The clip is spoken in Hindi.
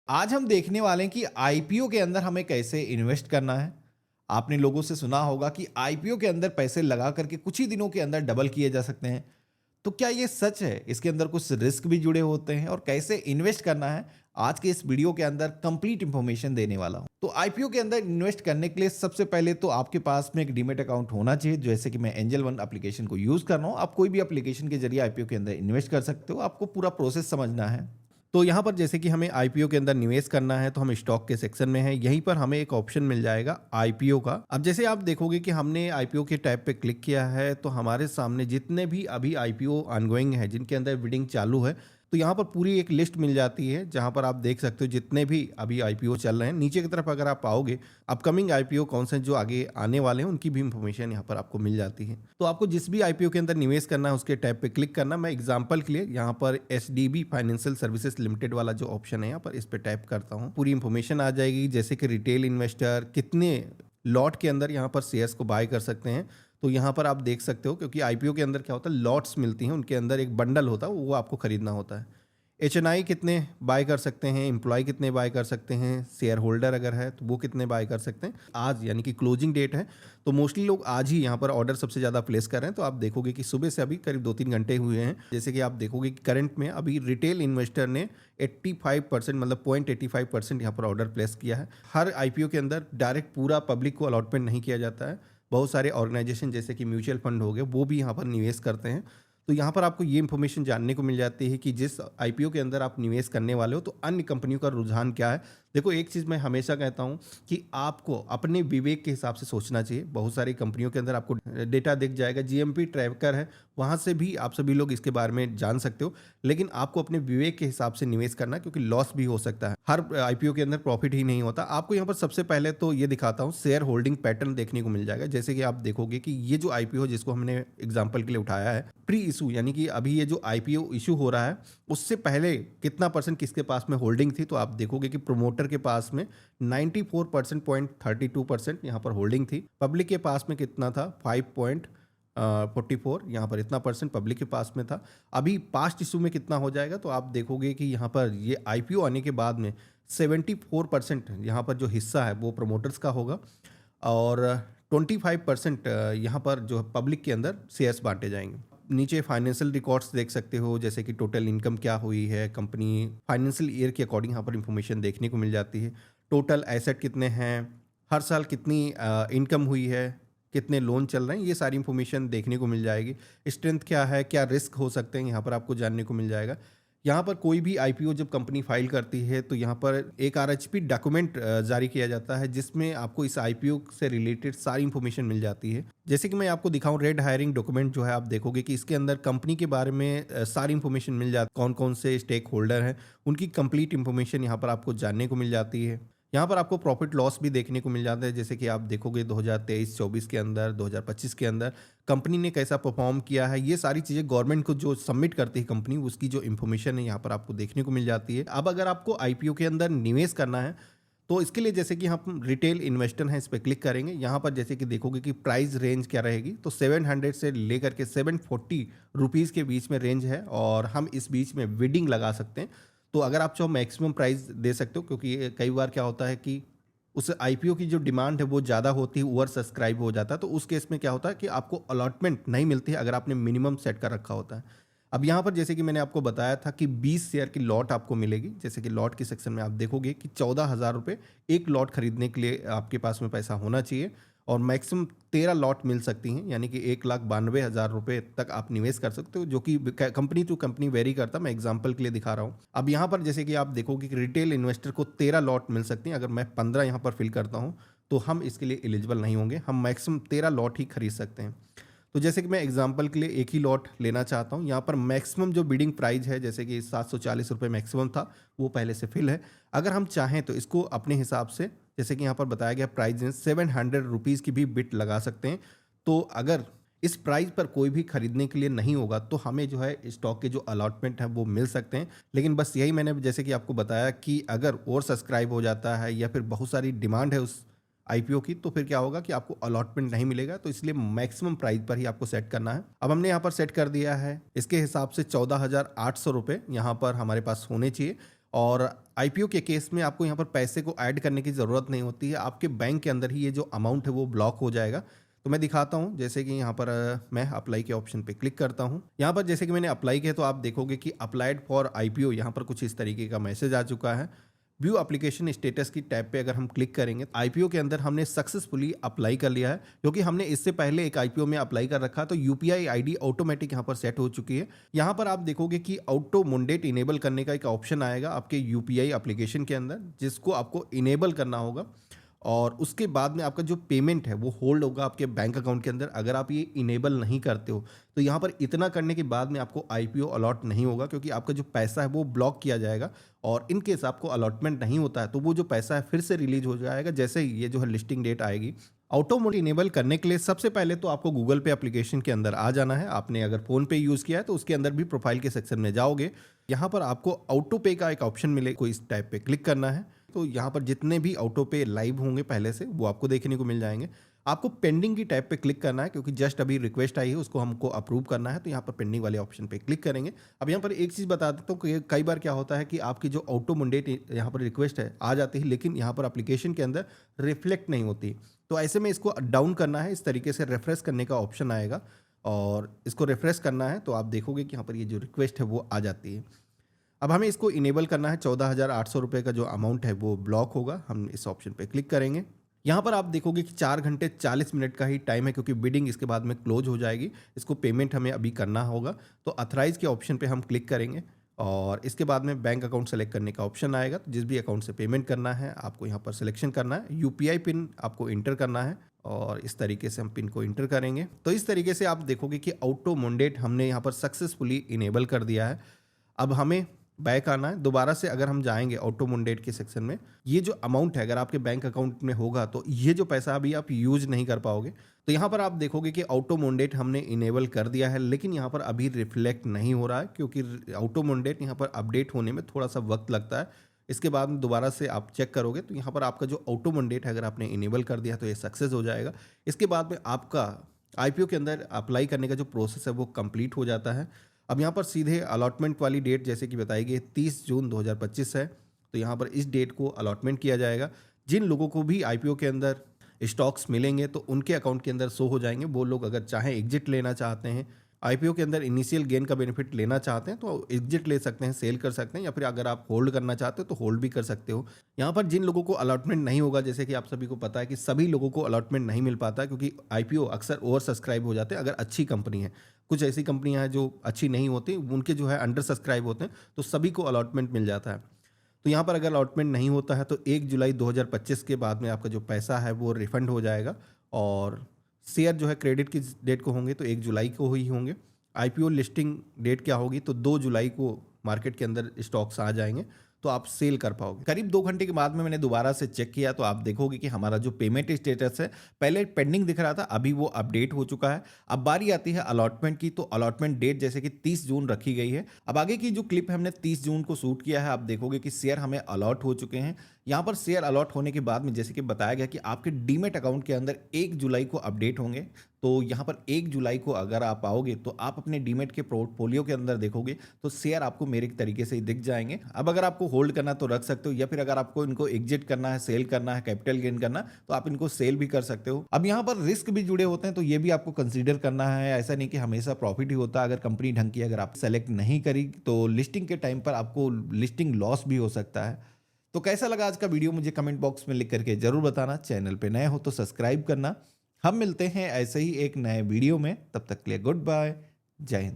आज हम देखने वाले हैं कि आईपीओ के अंदर हमें कैसे इन्वेस्ट करना है। आपने लोगों से सुना होगा कि आईपीओ के अंदर पैसे लगा करके कुछ ही दिनों के अंदर डबल किए जा सकते हैं। तो क्या ये सच है? इसके अंदर कुछ रिस्क भी जुड़े होते हैं और कैसे इन्वेस्ट करना है, आज के इस वीडियो के अंदर कंप्लीट इंफॉर्मेशन देने वाला हूं। तो आईपीओ के अंदर इन्वेस्ट करने के लिए सबसे पहले तो आपके पास में एक डीमेट अकाउंट होना चाहिए। जैसे कि मैं एंजल वन एप्लीकेशन को यूज कर रहा हूं, आप कोई भी एप्लीकेशन के जरिए आईपीओ के अंदर इन्वेस्ट कर सकते हो। आपको पूरा प्रोसेस समझना है। तो यहाँ पर जैसे कि हमें आईपीओ के अंदर निवेश करना है, तो हम स्टॉक के सेक्शन में हैं। यहीं पर हमें एक ऑप्शन मिल जाएगा आईपीओ का। अब जैसे आप देखोगे कि हमने आईपीओ के टैब पे क्लिक किया है, तो हमारे सामने जितने भी अभी आईपीओ ऑनगोइंग है, जिनके अंदर बिडिंग चालू है, तो यहाँ पर पूरी एक लिस्ट मिल जाती है, जहाँ पर आप देख सकते हो जितने भी अभी आईपीओ चल रहे हैं। नीचे की तरफ अगर आप आओगे, अपकमिंग आईपीओ कौन से जो आगे आने वाले हैं, उनकी भी इंफॉर्मेशन यहाँ पर आपको मिल जाती है। तो आपको जिस भी आईपीओ के अंदर निवेश करना है, उसके टैब पे क्लिक करना। मैं एग्जांपल के लिए यहाँ पर एचडीबी फाइनेंशियल सर्विसेज लिमिटेड वाला जो ऑप्शन है, यहाँ पर इस पे टैप करता हूँ। पूरी इंफॉर्मेशन आ जाएगी, जैसे कि रिटेल इन्वेस्टर कितने लॉट के अंदर यहाँ पर शेयर्स को बाय कर सकते हैं। तो यहाँ पर आप देख सकते हो, क्योंकि आईपीओ के अंदर क्या होता है, लॉट्स मिलती हैं, उनके अंदर एक बंडल होता है, वो आपको खरीदना होता है। एचएनआई कितने बाय कर सकते हैं, एम्प्लॉय कितने बाय कर सकते हैं, शेयर होल्डर अगर है तो वो कितने बाय कर सकते हैं। आज यानी कि क्लोजिंग डेट है, तो मोस्टली लोग आज ही यहाँ पर ऑर्डर सबसे ज़्यादा प्लेस कर रहे हैं। तो आप देखोगे कि सुबह से अभी करीब 2-3 घंटे हुए हैं। जैसे कि आप देखोगे कि करंट में अभी रिटेल इन्वेस्टर ने 85% मतलब 0.85% यहाँ पर ऑर्डर प्लेस किया है। हर आईपीओ के अंदर डायरेक्ट पूरा पब्लिक को अलॉटमेंट नहीं किया जाता है। बहुत सारे ऑर्गेनाइजेशन जैसे कि म्यूचुअल फंड हो गए, वो भी यहाँ पर निवेश करते हैं। तो यहाँ पर आपको ये इन्फॉर्मेशन जानने को मिल जाती है कि जिस आईपीओ के अंदर आप निवेश करने वाले हो, तो अन्य कंपनियों का रुझान क्या है। देखो, एक चीज़ मैं हमेशा कहता हूँ कि आपको अपने विवेक के हिसाब से सोचना चाहिए। बहुत सारी कंपनियों के अंदर आपको डेटा दिख जाएगा, जीएमपी ट्रैकर है, वहाँ से भी आप सभी लोग इसके बारे में जान सकते हो। लेकिन आपको अपने विवेक के हिसाब से निवेश करना, क्योंकि लॉस भी हो सकता है। हर आईपीओ के अंदर प्रॉफिट ही नहीं होता। आपको यहाँ पर सबसे पहले तो ये दिखाता हूँ, शेयर होल्डिंग पैटर्न देखने को मिल जाएगा। जैसे कि आप देखोगे कि ये जो आईपीओ जिसको हमने एग्जाम्पल के लिए उठाया है, प्री इशू यानी कि अभी ये जो आईपीओ इशू हो रहा है, उससे पहले कितना परसेंट किसके पास में होल्डिंग थी, तो आप देखोगे कि प्रोमोटर के पास में 94% यहाँ पर होल्डिंग थी। पब्लिक के पास में कितना था, 5.44 यहाँ पर इतना परसेंट पब्लिक के पास में था। अभी पास्ट इशू में कितना हो जाएगा, तो आप देखोगे कि यहाँ पर ये आईपीओ आने के बाद में 74% यहाँ पर जो हिस्सा है वो प्रोमोटर्स का होगा, और 25% यहाँ पर जो पब्लिक के अंदर शेयर्स बांटे जाएंगे। नीचे फाइनेंशियल रिकॉर्ड्स देख सकते हो, जैसे कि टोटल इनकम क्या हुई है, कंपनी फाइनेंशियल ईयर के अकॉर्डिंग यहाँ पर इंफॉर्मेशन देखने को मिल जाती है। टोटल एसेट कितने हैं, हर साल कितनी इनकम हुई है, कितने लोन चल रहे हैं, ये सारी इंफॉर्मेशन देखने को मिल जाएगी। स्ट्रेंथ क्या है, क्या रिस्क हो सकते हैं, यहाँ पर आपको जानने को मिल जाएगा। यहाँ पर कोई भी आईपीओ जब कंपनी फाइल करती है, तो यहाँ पर एक आरएचपी डॉक्यूमेंट जारी किया जाता है, जिसमें आपको इस आईपीओ से रिलेटेड सारी इंफॉर्मेशन मिल जाती है। जैसे कि मैं आपको दिखाऊं, रेड हायरिंग डॉक्यूमेंट जो है, आप देखोगे कि इसके अंदर कंपनी के बारे में सारी इंफॉर्मेशन मिल जाती है। कौन कौन से स्टेक होल्डर हैं, उनकी कंप्लीट इंफॉर्मेशन यहाँ पर आपको जानने को मिल जाती है। यहाँ पर आपको प्रॉफिट लॉस भी देखने को मिल जाता है। जैसे कि आप देखोगे 2023-24 के अंदर, 2025 के अंदर कंपनी ने कैसा परफॉर्म किया है, ये सारी चीज़ें गवर्नमेंट को जो सबमिट करती है कंपनी, उसकी जो इन्फॉर्मेशन है यहाँ पर आपको देखने को मिल जाती है। अब अगर आपको आईपीओ के अंदर निवेश करना है, तो इसके लिए जैसे कि हम रिटेल इन्वेस्टर हैं, इस पर क्लिक करेंगे। यहाँ पर जैसे कि देखोगे कि प्राइस रेंज क्या रहेगी, तो 700 से लेकर के 740 रुपीज़ के बीच में रेंज है, और हम इस बीच में बिडिंग लगा सकते हैं। तो अगर आप चाहो मैक्सिमम प्राइस दे सकते हो, क्योंकि कई बार क्या होता है कि उस आईपीओ की जो डिमांड है वो ज़्यादा होती है, ओवर सब्सक्राइब हो जाता है। तो उस केस में क्या होता है कि आपको अलॉटमेंट नहीं मिलती है, अगर आपने मिनिमम सेट कर रखा होता है। अब यहाँ पर जैसे कि मैंने आपको बताया था कि 20 शेयर की लॉट आपको मिलेगी। जैसे कि लॉट के सेक्शन में आप देखोगे कि 14,000 रुपये एक लॉट खरीदने के लिए आपके पास में पैसा होना चाहिए, और मैक्सिमम 13 लॉट मिल सकती हैं, यानी कि 1,92,000 रुपये तक आप निवेश कर सकते हो, जो कि कंपनी टू कंपनी वेरी करता है। मैं एग्जांपल के लिए दिखा रहा हूँ। अब यहाँ पर जैसे कि आप देखोगे कि रिटेल इन्वेस्टर को 13 लॉट मिल सकती हैं। अगर मैं 15 यहाँ पर फिल करता हूँ, तो हम इसके लिए एलिजिबल नहीं होंगे। हम मैक्सिमम 13 लॉट ही खरीद सकते हैं। तो जैसे कि मैं एग्जांपल के लिए एक ही लॉट लेना चाहता हूँ। यहाँ पर मैक्सिमम जो बिडिंग प्राइस है, जैसे कि 740 रुपये मैक्सिमम था, वो पहले से फिल है। अगर हम चाहें तो इसको अपने हिसाब से, जैसे कि यहाँ पर बताया गया प्राइस रेंज 700 रुपीज़ की भी बिट लगा सकते हैं। तो अगर इस प्राइस पर कोई भी खरीदने के लिए नहीं होगा, तो हमें जो है स्टॉक के जो अलॉटमेंट है वो मिल सकते हैं। लेकिन बस यही मैंने जैसे कि आपको बताया कि अगर ओवर सब्सक्राइब हो जाता है, या फिर बहुत सारी डिमांड है उस आईपीओ की, तो फिर क्या होगा कि आपको अलॉटमेंट नहीं मिलेगा। तो इसलिए मैक्सिमम प्राइस पर ही आपको सेट करना है। अब हमने यहाँ पर सेट कर दिया है। इसके हिसाब से 14,800 रुपये यहाँ पर हमारे पास होने चाहिए, और आईपीओ के केस में आपको यहाँ पर पैसे को ऐड करने की ज़रूरत नहीं होती है, आपके बैंक के अंदर ही ये जो अमाउंट है वो ब्लॉक हो जाएगा। तो मैं दिखाता हूँ, जैसे कि यहाँ पर मैं अप्लाई के ऑप्शन पे क्लिक करता हूँ। यहाँ पर जैसे कि मैंने अप्लाई किया तो आप देखोगे कि अप्लाइड फॉर आईपीओ यहाँ पर कुछ इस तरीके का मैसेज आ चुका है। व्यू एप्लीकेशन स्टेटस की टैब पे अगर हम क्लिक करेंगे, आईपीओ के अंदर हमने सक्सेसफुली अप्लाई कर लिया है, क्योंकि हमने इससे पहले एक आईपीओ में अप्लाई कर रखा, तो यूपीआई आईडी ऑटोमेटिक यहाँ पर सेट हो चुकी है। यहाँ पर आप देखोगे कि ऑटो मुंडेट इनेबल करने का एक ऑप्शन आएगा आपके यूपीआई एप्लीकेशन के अंदर, जिसको आपको इनेबल करना होगा। और उसके बाद में आपका जो पेमेंट है वो होल्ड होगा आपके बैंक अकाउंट के अंदर। अगर आप ये इनेबल नहीं करते हो तो यहाँ पर इतना करने के बाद में आपको आईपीओ अलॉट नहीं होगा, क्योंकि आपका जो पैसा है वो ब्लॉक किया जाएगा। और इन केस आपको अलॉटमेंट नहीं होता है तो वो जो पैसा है फिर से रिलीज हो जाएगा जैसे ही ये जो है लिस्टिंग डेट आएगी। ऑटो मोड इनेबल करने के लिए सबसे पहले तो आपको गूगल पे एप्लीकेशन के अंदर आ जाना है। आपने अगर फ़ोन पे यूज़ किया है तो उसके अंदर भी प्रोफाइल के सेक्शन में जाओगे, यहाँ पर आपको ऑटो पे का एक ऑप्शन मिलेगा, कोई इस टाइप पे क्लिक करना है। तो यहाँ पर जितने भी ऑटो पे लाइव होंगे पहले से वो आपको देखने को मिल जाएंगे। आपको पेंडिंग की टैब पे क्लिक करना है, क्योंकि जस्ट अभी रिक्वेस्ट आई है उसको हमको अप्रूव करना है, तो यहाँ पर पेंडिंग वाले ऑप्शन पे क्लिक करेंगे। अब यहाँ पर एक चीज़ बता देता हूँ कि कई बार क्या होता है कि आपकी जो ऑटो मुंडेट यहाँ पर रिक्वेस्ट है आ जाती है, लेकिन यहाँ पर एप्लीकेशन के अंदर रिफ्लेक्ट नहीं होती। तो ऐसे में इसको डाउन करना है, इस तरीके से रिफ्रेश करने का ऑप्शन आएगा और इसको रिफ्रेश करना है तो आप देखोगे कि यहाँ पर ये जो रिक्वेस्ट है वो आ जाती है। अब हमें इसको इनेबल करना है, 14,800 रुपये का जो अमाउंट है वो ब्लॉक होगा। हम इस ऑप्शन पे क्लिक करेंगे। यहाँ पर आप देखोगे कि 4 घंटे 40 मिनट का ही टाइम है, क्योंकि बिडिंग इसके बाद में क्लोज हो जाएगी। इसको पेमेंट हमें अभी करना होगा, तो अथराइज के ऑप्शन पे हम क्लिक करेंगे और इसके बाद में बैंक अकाउंट सेलेक्ट करने का ऑप्शन आएगा। तो जिस भी अकाउंट से पेमेंट करना है आपको यहाँ पर सिलेक्शन करना है, यूपीआई पिन आपको इंटर करना है और इस तरीके से हम पिन को इंटर करेंगे। तो इस तरीके से आप देखोगे कि ऑटो मुंडेट हमने यहाँ पर सक्सेसफुली इनेबल कर दिया है। अब हमें बैक आना है दोबारा से। अगर हम जाएंगे ऑटो मुंडेट के सेक्शन में, ये जो अमाउंट है अगर आपके बैंक अकाउंट में होगा तो ये जो पैसा अभी आप यूज नहीं कर पाओगे। तो यहाँ पर आप देखोगे कि ऑटो मुंडेट हमने इनेबल कर दिया है, लेकिन यहाँ पर अभी रिफ्लेक्ट नहीं हो रहा है, क्योंकि ऑटो मुंडेट यहाँ पर अपडेट होने में थोड़ा सा वक्त लगता है। इसके बाद में दोबारा से आप चेक करोगे तो यहाँ पर आपका जो ऑटो मुंडेट है अगर आपने इनेबल कर दिया तो ये सक्सेस हो जाएगा। इसके बाद में आपका आईपीओ के अंदर अप्लाई करने का जो प्रोसेस है वो कंप्लीट हो जाता है। अब यहाँ पर सीधे अलॉटमेंट वाली डेट जैसे कि बताई गई 30 जून 2025 है, तो यहाँ पर इस डेट को अलॉटमेंट किया जाएगा। जिन लोगों को भी आईपीओ के अंदर स्टॉक्स मिलेंगे तो उनके अकाउंट के अंदर शो हो जाएंगे। वो लोग अगर चाहें एग्जिट लेना चाहते हैं, आईपीओ के अंदर इनिशियल गेन का बेनिफिट लेना चाहते हैं तो एग्जिट ले सकते हैं, सेल कर सकते हैं, या फिर अगर आप होल्ड करना चाहते हो तो होल्ड भी कर सकते हो। यहाँ पर जिन लोगों को अलॉटमेंट नहीं होगा, जैसे कि आप सभी को पता है कि सभी लोगों को अलॉटमेंट नहीं मिल पाता, क्योंकि आईपीओ अक्सर ओवर सब्सक्राइब हो जाते हैं अगर अच्छी कंपनी है। कुछ ऐसी कंपनियां हैं जो अच्छी नहीं होती, उनके जो है अंडर सब्सक्राइब होते हैं, तो सभी को अलॉटमेंट मिल जाता है। तो यहाँ पर अगर अलॉटमेंट नहीं होता है तो 1 जुलाई 2025 के बाद में आपका जो पैसा है वो रिफंड हो जाएगा। और शेयर जो है क्रेडिट की डेट को होंगे तो 1 जुलाई को ही होंगे। आईपीओ लिस्टिंग डेट क्या होगी तो 2 जुलाई को मार्केट के अंदर स्टॉक्स आ जाएंगे, तो आप सेल कर पाओगे। करीब 2 घंटे के बाद में मैंने दोबारा से चेक किया तो आप देखोगे कि हमारा जो पेमेंट स्टेटस है पहले पेंडिंग दिख रहा था, अभी वो अपडेट हो चुका है। अब बारी आती है अलॉटमेंट की, तो अलॉटमेंट डेट जैसे कि 30 जून रखी गई है। अब आगे की जो क्लिप हमने 30 जून को शूट किया है, आप देखोगे कि शेयर हमें अलॉट हो चुके हैं। यहाँ पर शेयर अलॉट होने के बाद में जैसे कि बताया गया कि आपके डीमेट अकाउंट के अंदर 1 जुलाई को अपडेट होंगे। तो यहाँ पर 1 जुलाई को अगर आप आओगे तो आप अपने डीमेट के पोर्टफोलियो के अंदर देखोगे तो शेयर आपको मेरे तरीके से ही दिख जाएंगे। अब अगर आपको होल्ड करना तो रख सकते हो, या फिर अगर आपको इनको एग्जिट करना है, सेल करना है, कैपिटल गेन करना, तो आप इनको सेल भी कर सकते हो। अब यहाँ पर रिस्क भी जुड़े होते हैं तो ये भी आपको कंसीडर करना है। ऐसा नहीं कि हमेशा प्रॉफिट ही होता है। अगर कंपनी ढंग की अगर आप सेलेक्ट नहीं करी तो लिस्टिंग के टाइम पर आपको लिस्टिंग लॉस भी हो सकता है। तो कैसा लगा आज का वीडियो मुझे कमेंट बॉक्स में लिख करके जरूर बताना। चैनल पे नए हो तो सब्सक्राइब करना। हम मिलते हैं ऐसे ही एक नए वीडियो में, तब तक के लिए गुड बाय, जय हिंद।